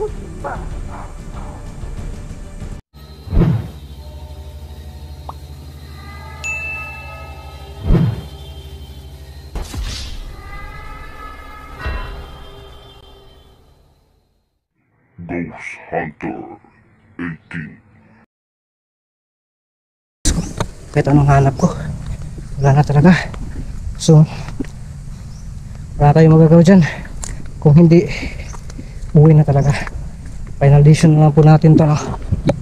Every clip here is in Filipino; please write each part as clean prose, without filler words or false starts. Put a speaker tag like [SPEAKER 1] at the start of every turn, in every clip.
[SPEAKER 1] Ghost Hunter 18.
[SPEAKER 2] Kahit anong hanap ko, wala na talaga. So wala tayong magagawa dyan. Kung hindi, uwi na talaga. Final decision na lang po natin to, no?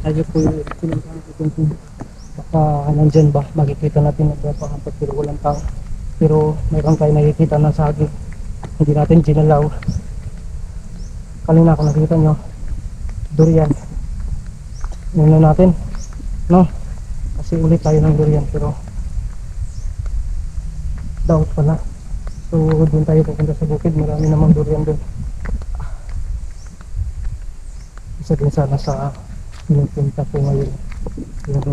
[SPEAKER 2] Tayo po yung pinuntahan ko kung baka nandyan ba, makikita natin nagpapahampat pero walang tao. Pero mayroon tayo nakikita na saging, hindi natin ginalaw. Kanina kung nakita nyo, durian. Yun na natin, no? Kasi ulit tayo ng durian pero doubt pala. So doon tayo pupunta sa bukid, marami namang durian doon. Isa din sana sa pinupunta ko ngayon. Pero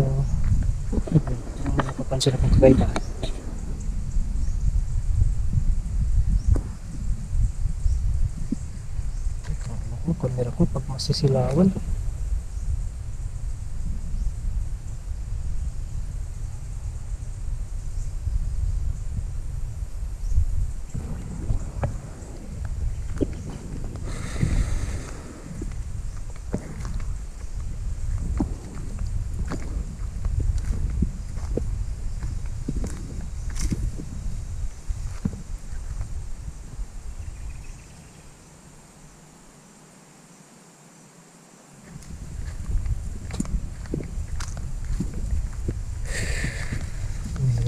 [SPEAKER 2] may napapansin akong kakaiba. Ano camera ko pag masisilawan.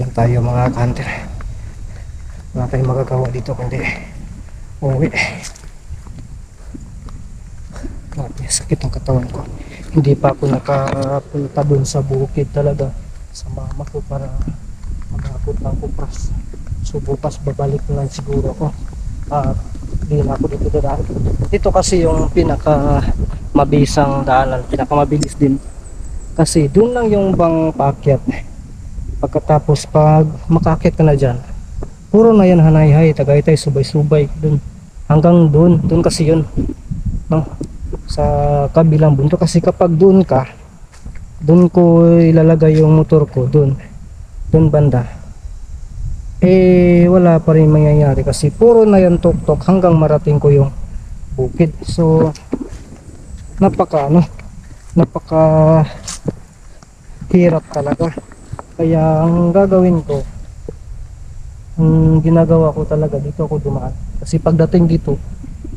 [SPEAKER 2] Lang tayo mga hunter, wala tayong magagawa dito kundi uwi. Grabe, sakit ang katawan ko. Hindi pa ako nakapunta dun sa bukid talaga sa mama ko para mag-abot ng kupras. So bukas babalik na lang siguro ako. Hindi na ako dito dadaan. Dito kasi yung pinaka mabisang daanan, pinaka mabilis din kasi dun lang yung bang paakyat. Pagkatapos pag makakit ka na dyan, puro na yan hanay-hay, Tagaytay, subay-subay dun. Hanggang dun kasi yun, no? Sa kabilang bundok. Kasi kapag dun ka, dun ko ilalagay yung motor ko, dun banda, eh wala pa rin mangyayari kasi puro na yan tok-tok hanggang marating ko yung bukid. So napaka hirap talaga. Kaya ang gagawin ko, ang ginagawa ko talaga, dito ako dumaan. Kasi pagdating dito,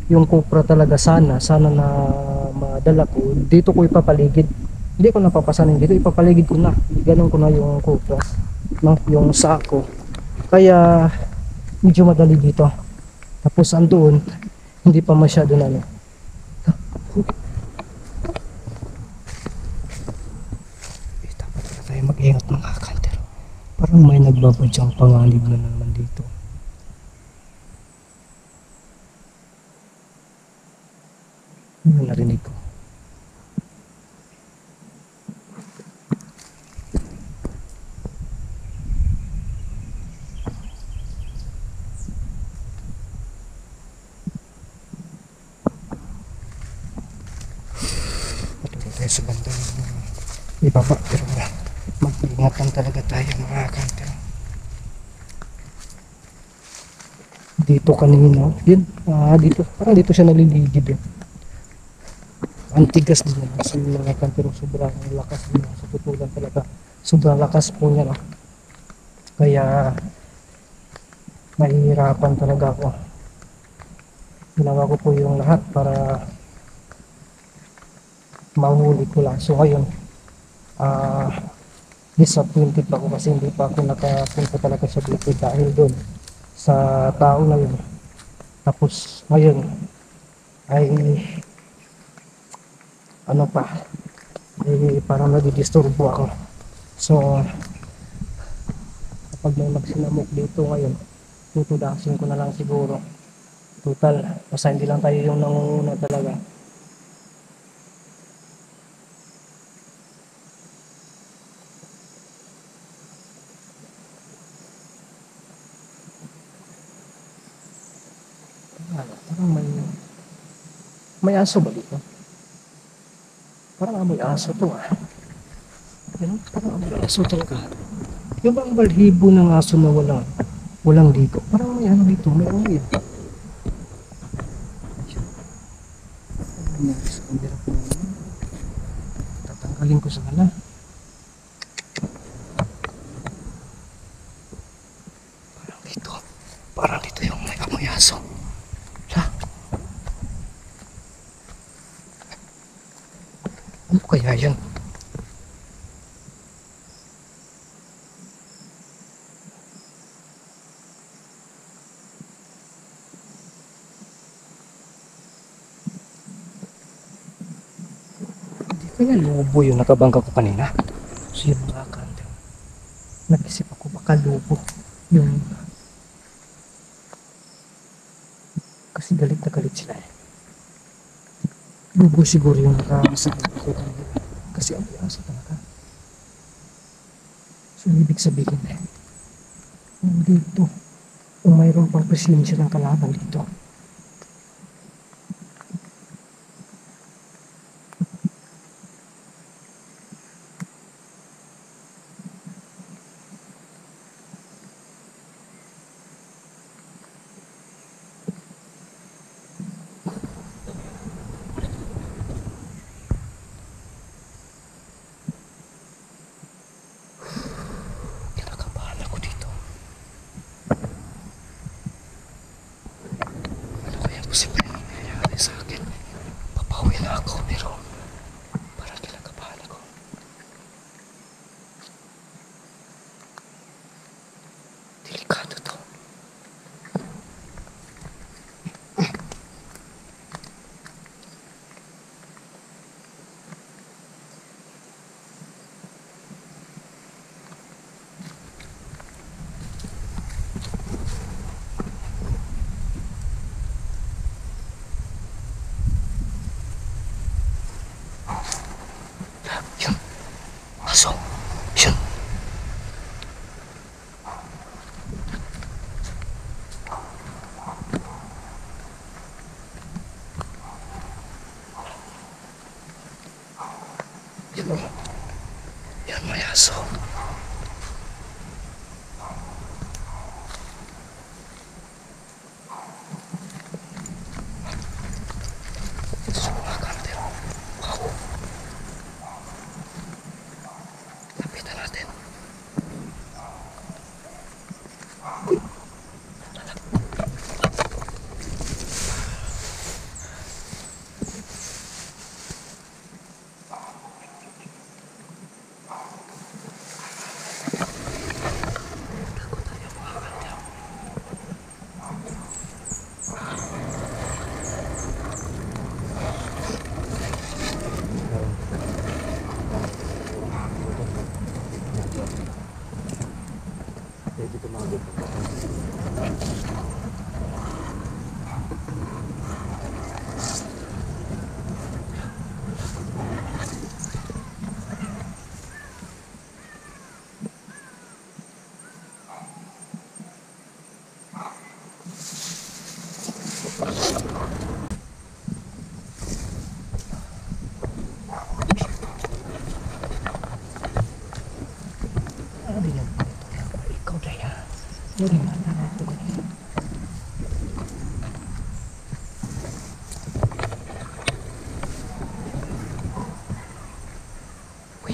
[SPEAKER 2] yung Cupra talaga sana na madala ko, dito ko ipapaligid. Hindi ko napapasanin dito, ipapaligid ko na. Ganun ko na yung Cupra, no? Yung sako. Kaya medyo madali dito. Tapos andoon, hindi pa masyado na dapat tayo mag-ingat mga hunter. Parang may nagbabadyang panganib na naman dito. Ano narinig ko? Patulog tayo sa bandang ibaba, pero mag-ingatan talaga tayo mga hunter. Dito kanina yun, dito parang dito siya naliligid. Ang tigas din naman sa mga hunter, sobrang lakas din sa putulan talaga, sobrang lakas po niya, no? Kaya nahihirapan talaga ako. Ginawa ko po yung lahat para mahuli ko lang. So ngayon disappointed ako kasi hindi pa ako nakapunta talaga sa bukid dahil doon sa tao na yun. Tapos ngayon ay ano pa, parang nadidisturbo ako. So kapag may magsinamok dito ngayon, tutudasin ko na lang siguro. Total, basta hindi lang tayo yung nangunguna talaga. Parang may aso ba dito? Parang amoy aso to ah. Yan, parang amoy aso talaga. Yung bang balhibo ng aso na walang ligo. Parang may ano dito, may amoy ah. Nice, ang hirap na naman. Tatanggalin ko sana. Parang dito yung may amoy aso. Ha? Ano kaya yan? Hindi kaya lobo yung nakabangga ko kanina. So yun mga kandang. Nag-isip ako baka lobo. Yung kasi galit na galit sila eh. Lobo siguro yung nakasabi ko kanina. Kasi amoy aso talaga. So ibig sabihin eh. Dito. Kung mayroon pang presensya ng kalaban dito. Kinakabahan ako dito. Ano kaya posible na nangyayari sa akin? Papawi na ako pero parang kinakabahan ako. Delikado to. Yun. Aso. Yun. Yun o. Yan may aso. Sumakan din. Wow. Lapitan natin. Pwede tumagod. Ano yan? Ikaw na yan. Hindi na ako kanina. Uy.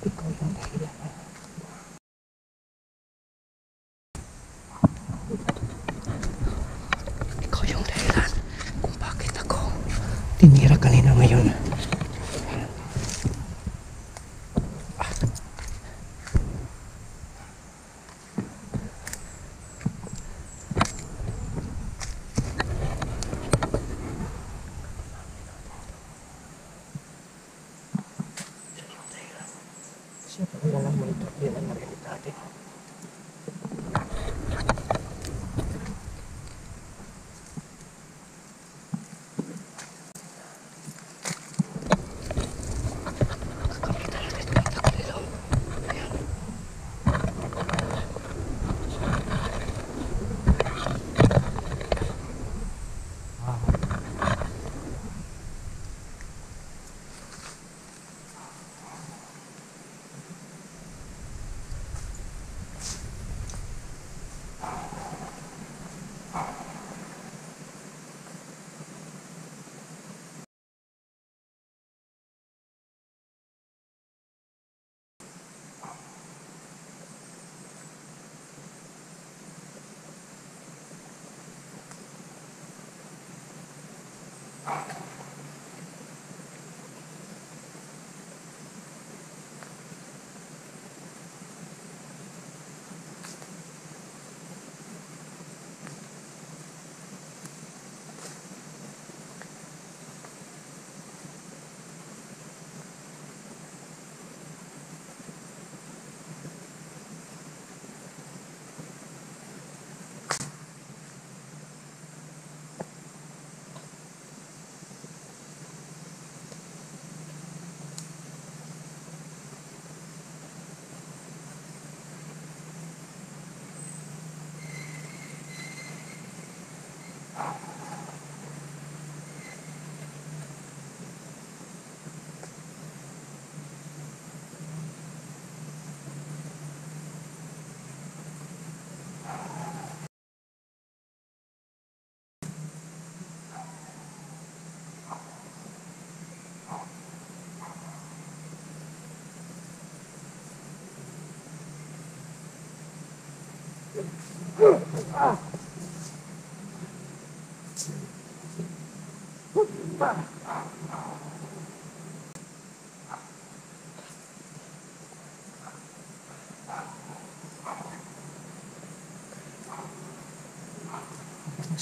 [SPEAKER 2] Ikaw yung dahilan. Ikaw yung dahilan kung bakit ako tinira kanina ngayon. Siya pa nalang mo ito. Yan ang narinig natin.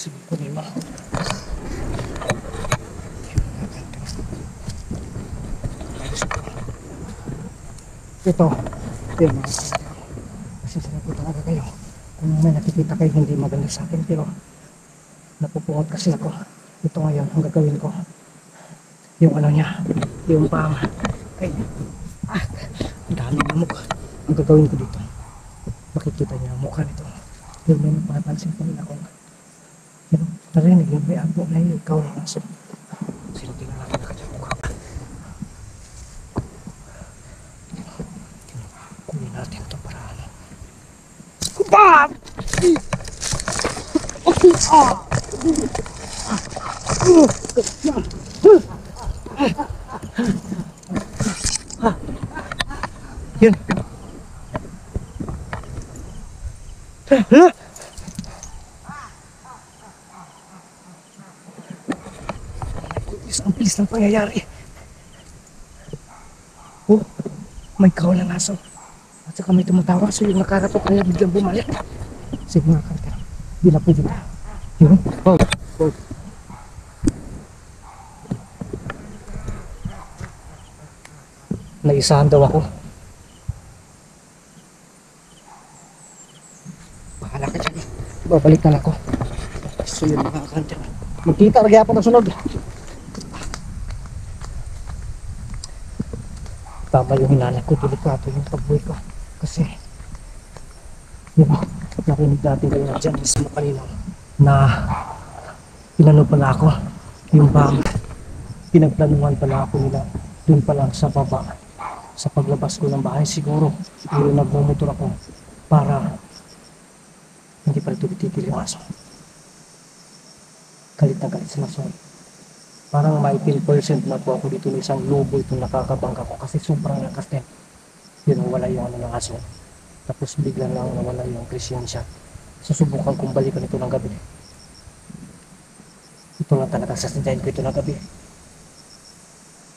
[SPEAKER 2] Sige ko rin ma. Ito yun mga kanter. Pasensya na po talaga kayo kung may nakikita kayo hindi maganda sa akin, pero napupungot kasi ako. Ito ngayon ang gagawin ko, yung ano niya, yung pang ay ang daming lamok. Ang gagawin ko dito, makikita niya ang mukha nito. Yung may napapansin pa rin akong yung narinig yung may abo na yung ikaw ng aso. Sino tingnan natin na kanyang mukha? Kunin natin ito para ano. Bam! Yun. Hala! Ang bilis ng pangyayari. Oh, may kawalan ng aso. At saka may tumatawa, so yung nakarapat kaya biglang bumalik. Sige mga kanter, di na pwede na. Yun, oh. Naisahan daw ako. Bahala ka dyan. Babalik na lang ako. So yun mga kanter, magkita lagi ako ng sunod. Tama yung hinanap ko, delikado yung pagbuhay ko. Kasi, yun, narinig natin kayo na dyan mismo kanina na pinano pala ako. Yung bang pinagplanuhan pala ako nila dun pa lang sa baba. Sa paglabas ko ng bahay siguro, nagmumotor ako para hindi pa ito titigil yung aso. Galit na galit sila, so parang may 10% na po ako dito ng isang lobo itong nakakabangga ko kasi sobrang lakas din. Yun, wala yung ano ng aso. Tapos bigla lang nawala yung presensya. Susubukan kong balikan ito ng gabi. Ito lang talaga sasadyain ko ito ng gabi.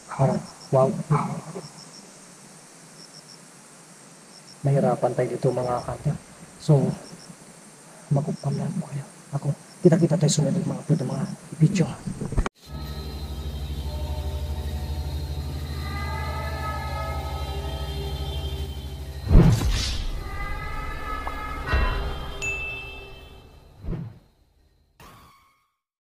[SPEAKER 2] Parang, wow. Nahirapan tayo dito mga kanter. So, magkumpam lang po kayo. Ako, kita-kita tayo sunod ng mga video.